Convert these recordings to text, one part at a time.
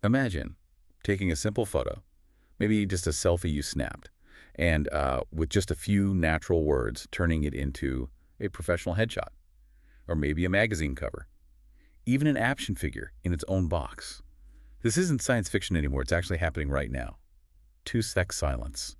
Imagine taking a simple photo, maybe just a selfie you snapped, and with just a few natural words, turning it into a professional headshot, or maybe a magazine cover, even an action figure in its own box. This isn't science fiction anymore. It's actually happening right now. 2-sec silence.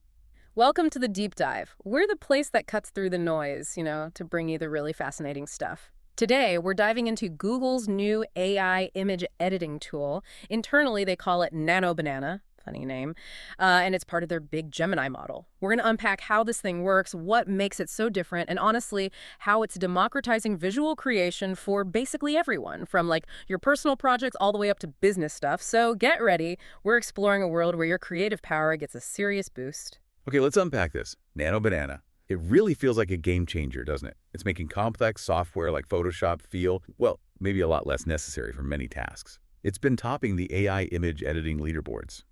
Welcome to the deep dive. We're the place that cuts through the noise, to bring you the really fascinating stuff. Today, we're diving into Google's new AI image editing tool. Internally, they call it Nano Banana. Funny name. And it's part of their big Gemini model. We're going to unpack how this thing works, what makes it so different, and honestly, how it's democratizing visual creation for basically everyone, from like your personal projects all the way up to business stuff. So get ready. We're exploring a world where your creative power gets a serious boost. Okay, let's unpack this. Nano Banana. It really feels like a game changer, doesn't it? It's making complex software like Photoshop feel, well, maybe a lot less necessary for many tasks. It's been topping the AI image editing leaderboards,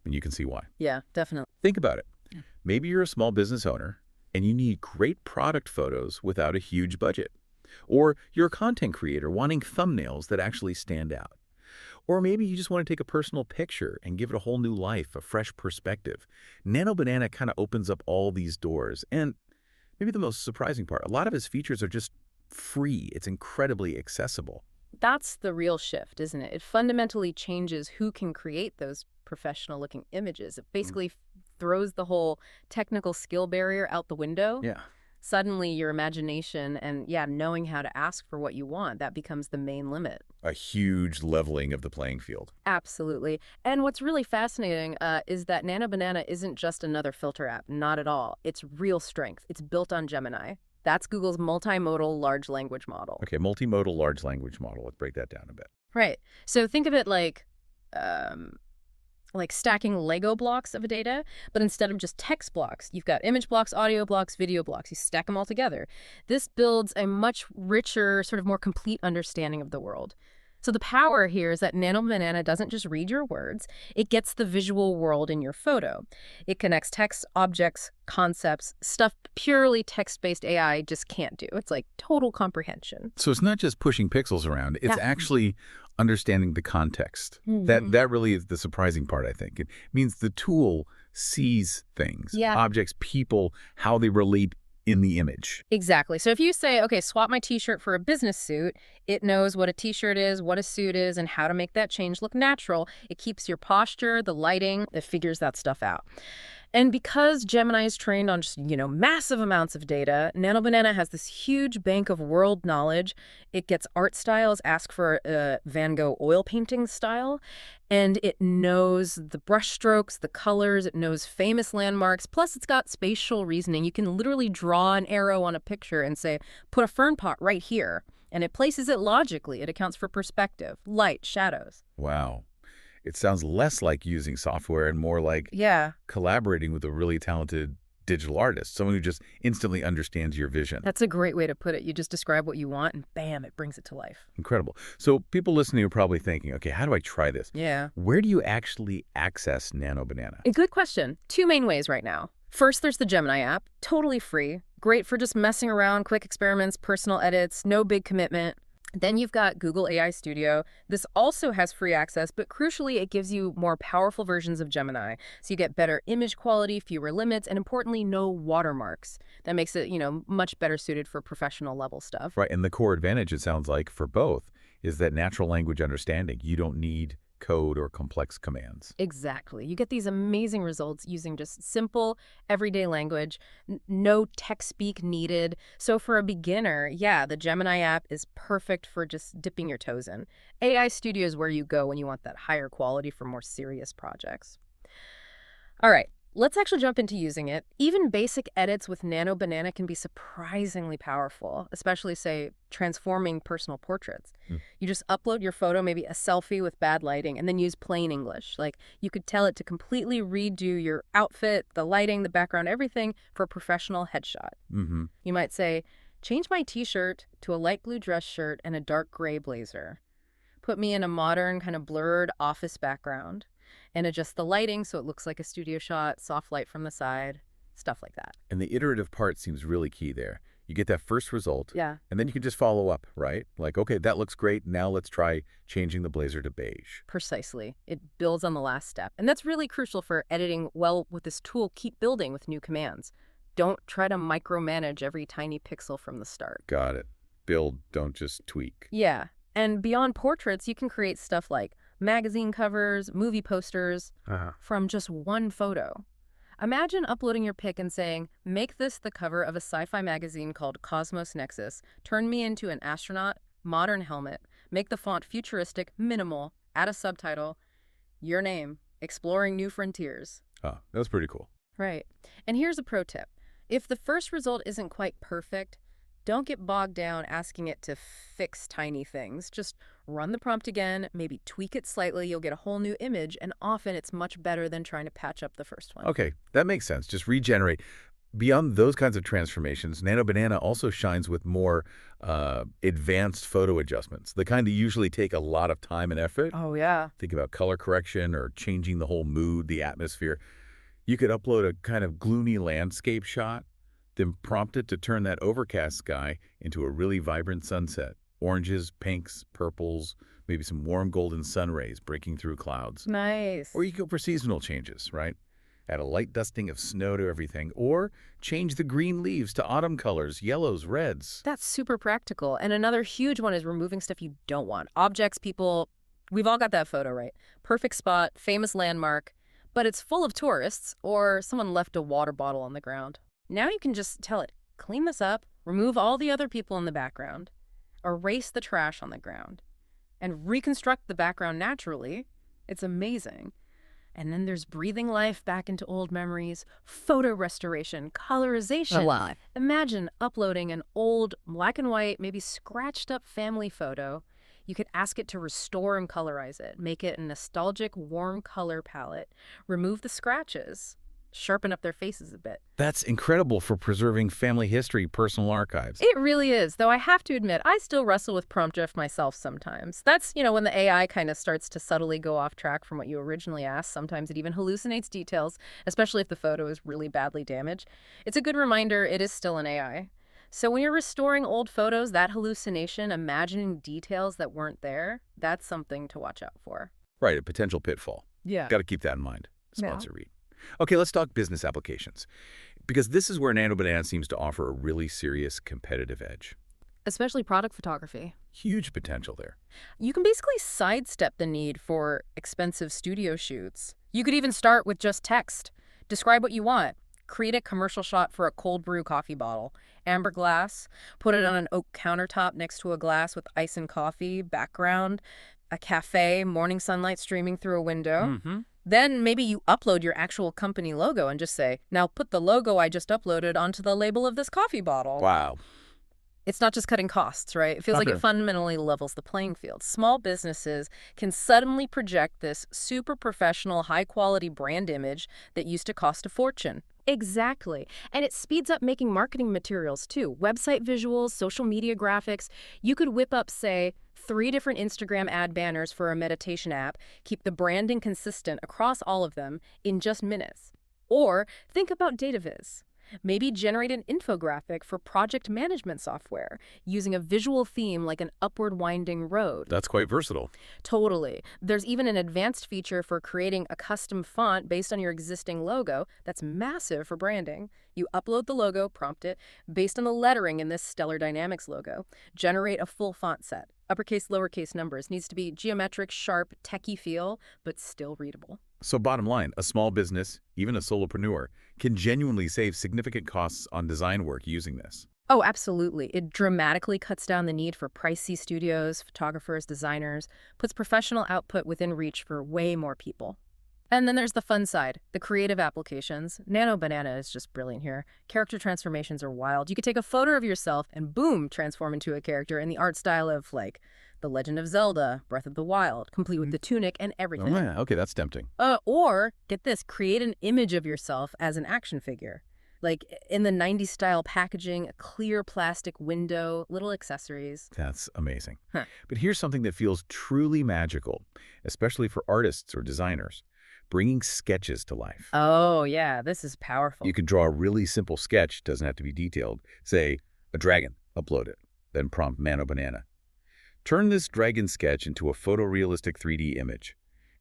and you can see why. Yeah, definitely. Think about it. Maybe you're a small business owner, and you need great product photos without a huge budget. Or you're a content creator wanting thumbnails that actually stand out. Or maybe you just want to take a personal picture and give it a whole new life, a fresh perspective. Nano Banana kind of opens up all these doors. And maybe the most surprising part, a lot of its features are just free. It's incredibly accessible. That's the real shift, isn't it? It fundamentally changes who can create those professional-looking images. It basically throws the whole technical skill barrier out the window. Yeah. Suddenly, your imagination and, knowing how to ask for what you want, that becomes the main limit. A huge leveling of the playing field. Absolutely. And what's really fascinating is that Nano Banana isn't just another filter app. Not at all. It's real strength. It's built on Gemini. That's Google's multimodal large language model. Okay, multimodal large language model. Let's break that down a bit. Right. So think of it like stacking Lego blocks of data, but instead of just text blocks, you've got image blocks, audio blocks, video blocks. You stack them all together. This builds a much richer, sort of more complete understanding of the world. So the power here is that Nano Banana doesn't just read your words, it gets the visual world in your photo. It connects text, objects, concepts, stuff purely text-based AI just can't do. It's like total comprehension. So it's not just pushing pixels around, it's actually understanding the context. Mm-hmm. That really is the surprising part, I think. It means the tool sees things, objects, people, how they relate in the image. Exactly. So if you say, okay, swap my t-shirt for a business suit, it knows what a t-shirt is, what a suit is, and how to make that change look natural. It keeps your posture, the lighting, it figures that stuff out. And because Gemini is trained on just, massive amounts of data, Nano Banana has this huge bank of world knowledge. It gets art styles, ask for a Van Gogh oil painting style, and it knows the brush strokes, the colors, it knows famous landmarks, plus it's got spatial reasoning. You can literally draw an arrow on a picture and say, put a fern pot right here, and it places it logically. It accounts for perspective, light, shadows. Wow. It sounds less like using software and more like collaborating with a really talented digital artist, someone who just instantly understands your vision. That's a great way to put it. You just describe what you want and bam, it brings it to life. Incredible. So people listening are probably thinking, okay, how do I try this? Yeah. Where do you actually access Nano Banana? A good question. 2 main ways right now. First, there's the Gemini app, totally free. Great for just messing around, quick experiments, personal edits, no big commitment. Then you've got Google AI Studio. This also has free access, but crucially, it gives you more powerful versions of Gemini. So you get better image quality, fewer limits, and importantly, no watermarks. That makes it, much better suited for professional level stuff. Right, and the core advantage, it sounds like, for both is that natural language understanding. You don't need code or complex commands. Exactly. You get these amazing results using just simple, everyday language, no tech speak needed. So for a beginner, the Gemini app is perfect for just dipping your toes in. AI Studio is where you go when you want that higher quality for more serious projects. All right. Let's actually jump into using it. Even basic edits with Nano Banana can be surprisingly powerful, especially, say, transforming personal portraits. You just upload your photo, maybe a selfie with bad lighting, and then use plain English. Like, you could tell it to completely redo your outfit, the lighting, the background, everything for a professional headshot. You might say, change my t-shirt to a light blue dress shirt and a dark gray blazer. Put me in a modern, kind of blurred office background. And adjust the lighting so it looks like a studio shot, soft light from the side, stuff like that. And the iterative part seems really key there. You get that first result, Yeah. and then you can just follow up, right? Like, okay, that looks great. Now let's try changing the blazer to beige. Precisely. It builds on the last step. And that's really crucial for editing well with this tool. Keep building with new commands. Don't try to micromanage every tiny pixel from the start. Got it. Build, don't just tweak. Yeah. And beyond portraits, you can create stuff like magazine covers, movie posters from just one photo. Imagine uploading your pic and saying, make this the cover of a sci-fi magazine called Cosmos Nexus. Turn me into an astronaut, modern helmet. Make the font futuristic, minimal. Add a subtitle. Your name, Exploring New Frontiers. Oh, that was pretty cool. Right. And here's a pro tip. If the first result isn't quite perfect, don't get bogged down asking it to fix tiny things. Just run the prompt again, maybe tweak it slightly, you'll get a whole new image, and often it's much better than trying to patch up the first one. Okay, that makes sense. Just regenerate. Beyond those kinds of transformations, Nano Banana also shines with more advanced photo adjustments, the kind that usually take a lot of time and effort. Oh, yeah. Think about color correction or changing the whole mood, the atmosphere. You could upload a kind of gloomy landscape shot, then prompt it to turn that overcast sky into a really vibrant sunset. Oranges, pinks, purples, maybe some warm golden sun rays breaking through clouds. Nice. Or you could go for seasonal changes, right? Add a light dusting of snow to everything. Or change the green leaves to autumn colors, yellows, reds. That's super practical. And another huge one is removing stuff you don't want. Objects, people, we've all got that photo, right? Perfect spot, famous landmark, but it's full of tourists or someone left a water bottle on the ground. Now you can just tell it, clean this up, remove all the other people in the background, erase the trash on the ground, and reconstruct the background naturally. It's amazing. And then there's breathing life back into old memories, photo restoration, colorization. Oh, wow. Imagine uploading an old black and white, maybe scratched up family photo. You could ask it to restore and colorize it, make it a nostalgic, warm color palette, remove the scratches, sharpen up their faces a bit. That's incredible for preserving family history, personal archives. It really is, though I have to admit, I still wrestle with prompt drift myself sometimes. That's, when the AI kind of starts to subtly go off track from what you originally asked. Sometimes it even hallucinates details, especially if the photo is really badly damaged. It's a good reminder it is still an AI. So when you're restoring old photos, that hallucination, imagining details that weren't there, that's something to watch out for. Right, a potential pitfall. Yeah. Got to keep that in mind. Yeah. Sponsor read. Okay, let's talk business applications, because this is where Nano Banana seems to offer a really serious competitive edge. Especially product photography. Huge potential there. You can basically sidestep the need for expensive studio shoots. You could even start with just text. Describe what you want. Create a commercial shot for a cold brew coffee bottle. Amber glass. Put it on an oak countertop next to a glass with ice and coffee. Background. A cafe. Morning sunlight streaming through a window. Mm-hmm. Then maybe you upload your actual company logo and just say, now put the logo I just uploaded onto the label of this coffee bottle. Wow. It's not just cutting costs, right? It feels like Okay. it fundamentally levels the playing field. Small businesses can suddenly project this super professional, high-quality brand image that used to cost a fortune. Exactly. And it speeds up making marketing materials, too. Website visuals, social media graphics. You could whip up, say, 3 different Instagram ad banners for a meditation app, keep the branding consistent across all of them in just minutes. Or think about data viz. Maybe generate an infographic for project management software using a visual theme like an upward winding road. That's quite versatile. Totally. There's even an advanced feature for creating a custom font based on your existing logo that's massive for branding. You upload the logo, prompt it, based on the lettering in this Stellar Dynamics logo. Generate a full font set. Uppercase, lowercase numbers. Needs to be geometric, sharp, techie feel, but still readable. So bottom line, a small business, even a solopreneur, can genuinely save significant costs on design work using this. Oh, absolutely. It dramatically cuts down the need for pricey studios, photographers, designers, puts professional output within reach for way more people. And then there's the fun side, the creative applications. Nano Banana is just brilliant here. Character transformations are wild. You could take a photo of yourself and boom, transform into a character in the art style of, like, The Legend of Zelda, Breath of the Wild, complete with the tunic and everything. Oh, yeah. Okay, that's tempting. Or, get this, create an image of yourself as an action figure. Like in the 90s style packaging, a clear plastic window, little accessories. That's amazing. Huh. But here's something that feels truly magical, especially for artists or designers. Bringing sketches to life. Oh, yeah, this is powerful. You can draw a really simple sketch, doesn't have to be detailed. Say, A dragon. Upload it. Then prompt Nano Banana. Turn this dragon sketch into a photorealistic 3D image.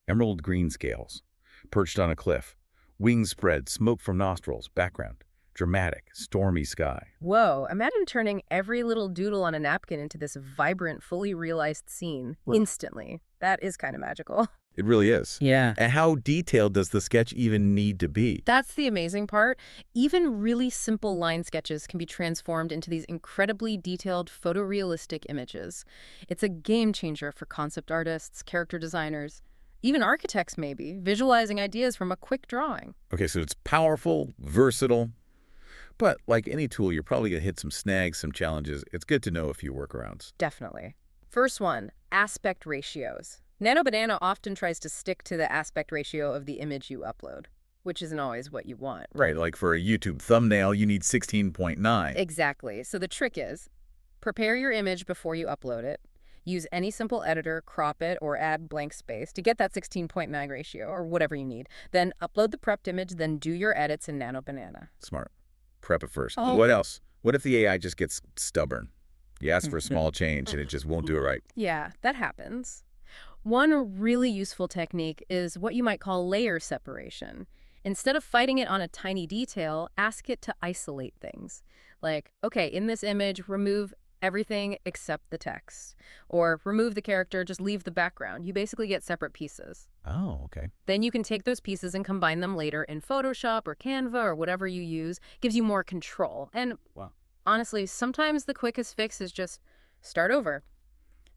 Emerald green scales. Perched on a cliff. Wings spread, smoke from nostrils, background. Dramatic, stormy sky. Whoa, imagine turning every little doodle on a napkin into this vibrant, fully realized scene instantly. That is kind of magical. It really is. Yeah. And how detailed does the sketch even need to be? That's the amazing part. Even really simple line sketches can be transformed into these incredibly detailed photorealistic images. It's a game changer for concept artists, character designers, even architects maybe, visualizing ideas from a quick drawing. Okay, so it's powerful, versatile, but like any tool, you're probably going to hit some snags, some challenges. It's good to know a few workarounds. Definitely. First one, aspect ratios. Nano Banana often tries to stick to the aspect ratio of the image you upload, which isn't always what you want. Right, like for a YouTube thumbnail, you need 16.9. Exactly. So the trick is, prepare your image before you upload it. Use any simple editor, crop it, or add blank space to get that 16.9 ratio, or whatever you need. Then upload the prepped image, then do your edits in Nano Banana. Smart. Prep it first. Oh. What else? What if the AI just gets stubborn? You ask for a small change and it just won't do it right. Yeah, that happens. One really useful technique is what you might call layer separation. Instead of fighting it on a tiny detail, ask it to isolate things. Like, okay, in this image, remove everything except the text. Or remove the character, just leave the background. You basically get separate pieces. Oh, okay. Then you can take those pieces and combine them later in Photoshop or Canva or whatever you use. Gives you more control. And Wow. honestly, sometimes the quickest fix is just start over.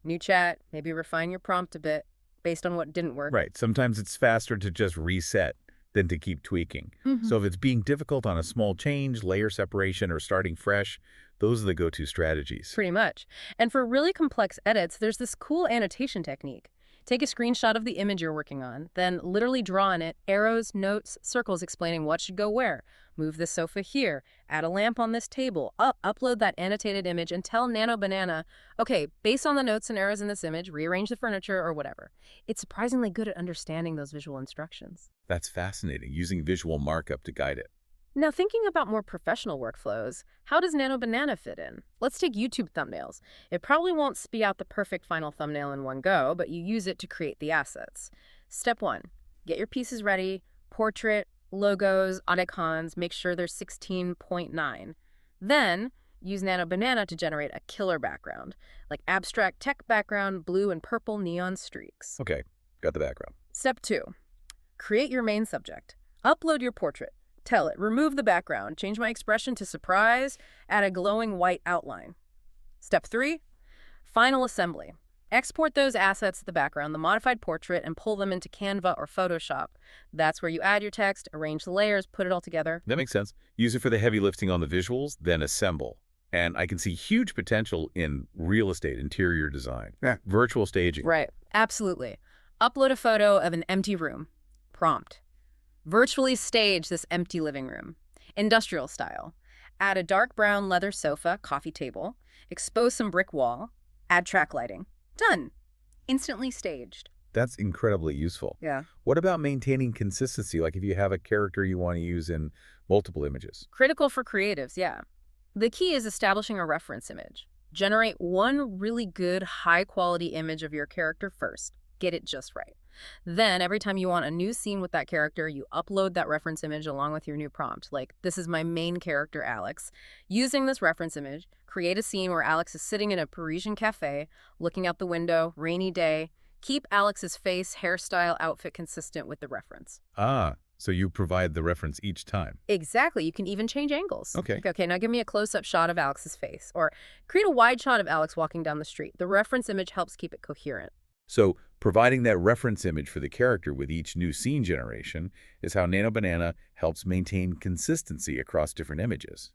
New chat, maybe refine your prompt a bit based on what didn't work. Right. Sometimes it's faster to just reset than to keep tweaking. So if it's being difficult on a small change, layer separation, or starting fresh, those are the go-to strategies. Pretty much. And for really complex edits, there's this cool annotation technique. Take a screenshot of the image you're working on, then literally draw in it arrows, notes, circles explaining what should go where. Move this sofa here, add a lamp on this table, upload that annotated image, and tell Nano Banana, okay, based on the notes and arrows in this image, rearrange the furniture or whatever. It's surprisingly good at understanding those visual instructions. That's fascinating, using visual markup to guide it. Now, thinking about more professional workflows, how does Nano Banana fit in? Let's take YouTube thumbnails. It probably won't spit out the perfect final thumbnail in one go, but you use it to create the assets. Step 1, get your pieces ready, portrait, logos, icons, make sure they're 16.9. Then, use Nano Banana to generate a killer background, like abstract tech background, blue and purple neon streaks. Okay, got the background. Step 2, create your main subject. Upload your portrait. Tell it, remove the background, change my expression to surprise, add a glowing white outline. Step 3, final assembly. Export those assets to the background, the modified portrait, and pull them into Canva or Photoshop. That's where you add your text, arrange the layers, put it all together. That makes sense. Use it for the heavy lifting on the visuals, then assemble. And I can see huge potential in real estate, interior design, virtual staging. Right, absolutely. Upload a photo of an empty room. Prompt. Virtually stage this empty living room. Industrial style. Add a dark brown leather sofa, coffee table. Expose some brick wall. Add track lighting. Done. Instantly staged. That's incredibly useful. Yeah. What about maintaining consistency, like if you have a character you want to use in multiple images? Critical for creatives, yeah. The key is establishing a reference image. Generate one really good, high-quality image of your character first. Get it just right. Then, every time you want a new scene with that character, you upload that reference image along with your new prompt. Like, this is my main character, Alex. Using this reference image, create a scene where Alex is sitting in a Parisian cafe, looking out the window, rainy day. Keep Alex's face, hairstyle, outfit consistent with the reference. Ah, so you provide the reference each time. Exactly. You can even change angles. Okay. Like, okay, now give me a close-up shot of Alex's face. Or create a wide shot of Alex walking down the street. The reference image helps keep it coherent. So providing that reference image for the character with each new scene generation is how Nano Banana helps maintain consistency across different images.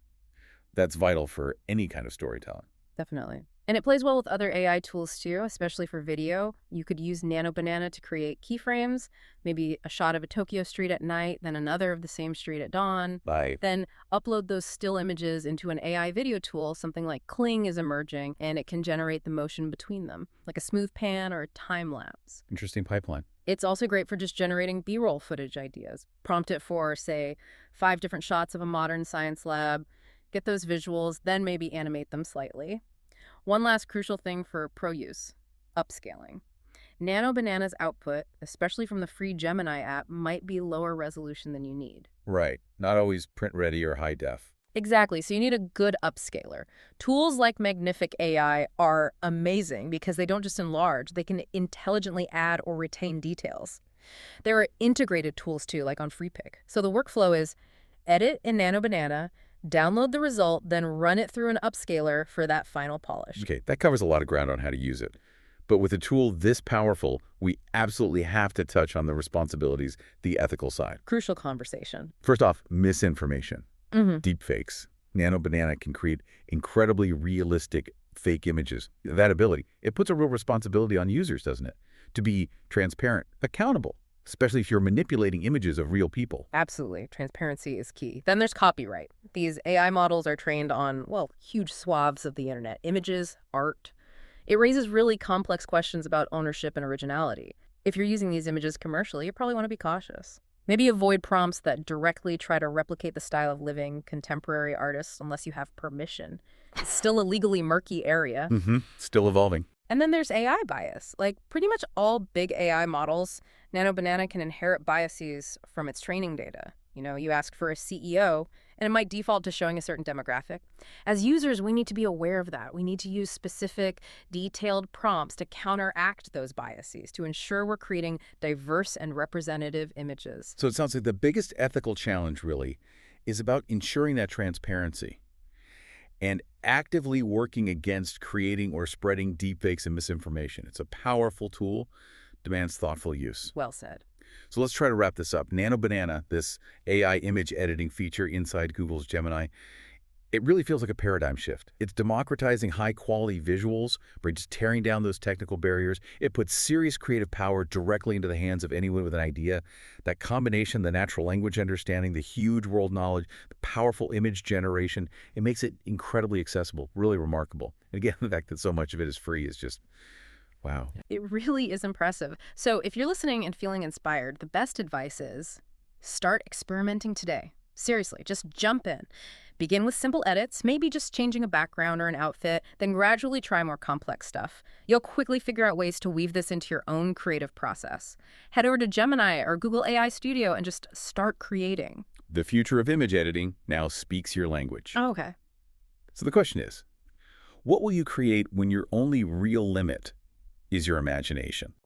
That's vital for any kind of storytelling. Definitely. And it plays well with other AI tools too, especially for video. You could use Nano Banana to create keyframes, maybe a shot of a Tokyo street at night, then another of the same street at dawn. Then upload those still images into an AI video tool. Something like Kling is emerging, and it can generate the motion between them, like a smooth pan or a time lapse. Interesting pipeline. It's also great for just generating B-roll footage ideas. Prompt it for, say, 5 different shots of a modern science lab. Get those visuals, then maybe animate them slightly. One last crucial thing for pro use, upscaling. Nano Banana's output, especially from the free Gemini app, might be lower resolution than you need. Right. Not always print ready or high def. Exactly, so you need a good upscaler. Tools like Magnific AI are amazing because they don't just enlarge, they can intelligently add or retain details. There are integrated tools too, like on FreePic. So the workflow is edit in Nano Banana, download the result, then run it through an upscaler for that final polish. Okay, that covers a lot of ground on how to use it. But with a tool this powerful, we absolutely have to touch on the responsibilities, the ethical side. Crucial conversation. First off, misinformation. Mm-hmm. Deepfakes. Nano Banana can create incredibly realistic fake images. That ability, it puts a real responsibility on users, doesn't it? To be transparent, accountable, especially if you're manipulating images of real people. Absolutely. Transparency is key. Then there's copyright. These AI models are trained on, well, huge swaths of the internet. Images, art. It raises really complex questions about ownership and originality. If you're using these images commercially, you probably want to be cautious. Maybe avoid prompts that directly try to replicate the style of living contemporary artists unless you have permission. It's still a legally murky area. Still evolving. And then there's AI bias. Like pretty much all big AI models, Nano Banana can inherit biases from its training data. You know, you ask for a CEO, and it might default to showing a certain demographic. As users, we need to be aware of that. We need to use specific, detailed prompts to counteract those biases, to ensure we're creating diverse and representative images. So it sounds like the biggest ethical challenge, really, is about ensuring that transparency and actively working against creating or spreading deepfakes and misinformation. It's a powerful tool, demands thoughtful use. Well said. So let's try to wrap this up. Nano Banana, this AI image editing feature inside Google's Gemini, it really feels like a paradigm shift. It's democratizing high-quality visuals by just tearing down those technical barriers. It puts serious creative power directly into the hands of anyone with an idea. That combination, the natural language understanding, the huge world knowledge, the powerful image generation, it makes it incredibly accessible, really remarkable. And again, the fact that so much of it is free is just, wow. It really is impressive. So if you're listening and feeling inspired, the best advice is start experimenting today. Seriously, just jump in. Begin with simple edits, maybe just changing a background or an outfit, then gradually try more complex stuff. You'll quickly figure out ways to weave this into your own creative process. Head over to Gemini or Google AI Studio and just start creating. The future of image editing now speaks your language. Oh, okay. So the question is, what will you create when your only real limit is your imagination?